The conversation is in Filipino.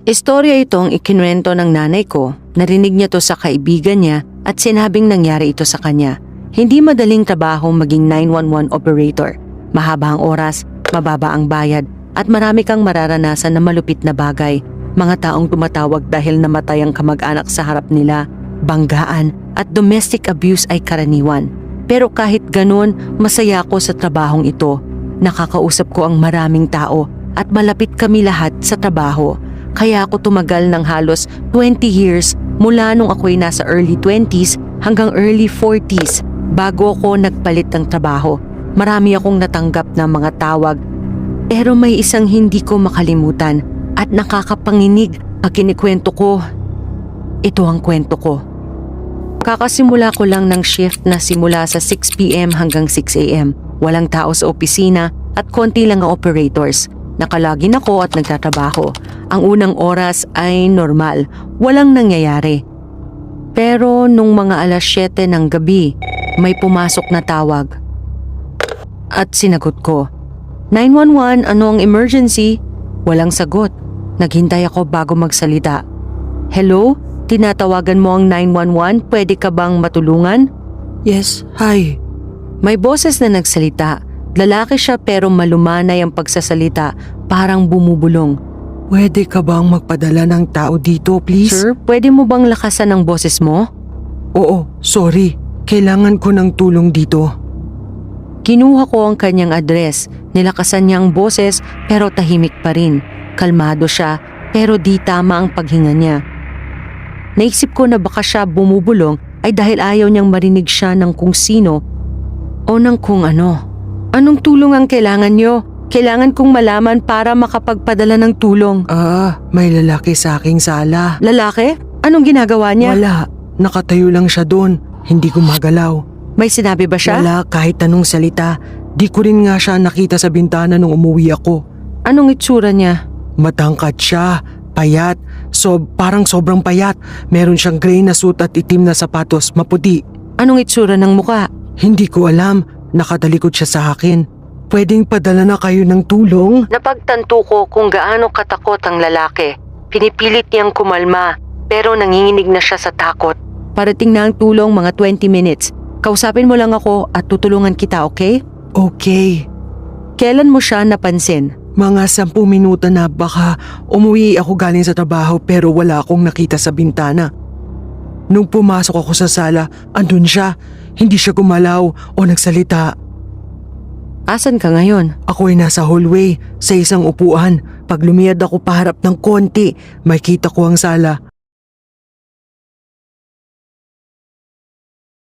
Istorya itong ikinuwento ng nanay ko. Narinig niya to sa kaibigan niya at sinabing nangyari ito sa kanya. Hindi madaling trabaho maging 911 operator. Mahaba ang oras, mababa ang bayad, at marami kang mararanasan na malupit na bagay. Mga taong tumatawag dahil namatay ang kamag-anak sa harap nila, banggaan at domestic abuse ay karaniwan. Pero kahit ganun, masaya ako sa trabahong ito. Nakakausap ko ang maraming tao at malapit kami lahat sa trabaho. Kaya ako tumagal ng halos 20 years mula nung ako'y nasa early 20s hanggang early 40s bago ako nagpalit ng trabaho. Marami akong natanggap na mga tawag, pero may isang hindi ko makalimutan at nakakapanginig ang kinikwento ko. Ito ang kwento ko. Kakasimula ko lang ng shift na simula sa 6 p.m. hanggang 6 a.m. Walang tao sa opisina at konti lang ang operators. Nakalagin ako at nagtatrabaho. Ang unang oras ay normal, walang nangyayari. Pero nung mga alas 7 ng gabi, may pumasok na tawag. At sinagot ko, 911, ano ang emergency? Walang sagot. Naghintay ako bago magsalita. Hello? Tinatawagan mo ang 911? Pwede ka bang matulungan? Yes, hi. May boses na nagsalita. Lalaki siya pero malumanay ang pagsasalita, parang bumubulong. Pwede ka bang magpadala ng tao dito, please? Sir, pwede mo bang lakasan ang boses mo? Oo, sorry. Kailangan ko ng tulong dito. Kinuha ko ang kanyang address. Nilakasan niya ang boses pero tahimik pa rin. Kalmado siya pero di tama ang paghinga niya. Naisip ko na baka siya bumubulong ay dahil ayaw niyang marinig siya ng kung sino o ng kung ano. Anong tulong ang kailangan niyo? Kailangan kong malaman para makapagpadala ng tulong. May lalaki sa aking sala. Lalaki? Anong ginagawa niya? Wala. Nakatayo lang siya doon. Hindi gumagalaw. May sinabi ba siya? Wala kahit anong salita. Di ko rin nga siya nakita sa bintana nung umuwi ako. Anong itsura niya? Matangkad siya. Payat. Parang sobrang payat. Meron siyang gray na suit at itim na sapatos. Maputi. Anong itsura ng muka? Hindi ko alam. Nakatalikod siya sa akin. Pwedeng padala na kayo ng tulong? Napagtanto ko kung gaano katakot ang lalaki. Pinipilit niyang kumalma, pero nanginginig na siya sa takot. Parating na ang tulong mga 20 minutes. Kausapin mo lang ako at tutulungan kita, okay? Okay. Kailan mo siya napansin? Mga 10 minuto na, baka umuwi ako galing sa trabaho pero wala akong nakita sa bintana. Nung pumasok ako sa sala, andun siya. Hindi siya gumalaw o nagsalita. Asan ka ngayon? Ako ay nasa hallway sa isang upuan. Pag lumiyad ako paharap ng konti, makita ko ang sala.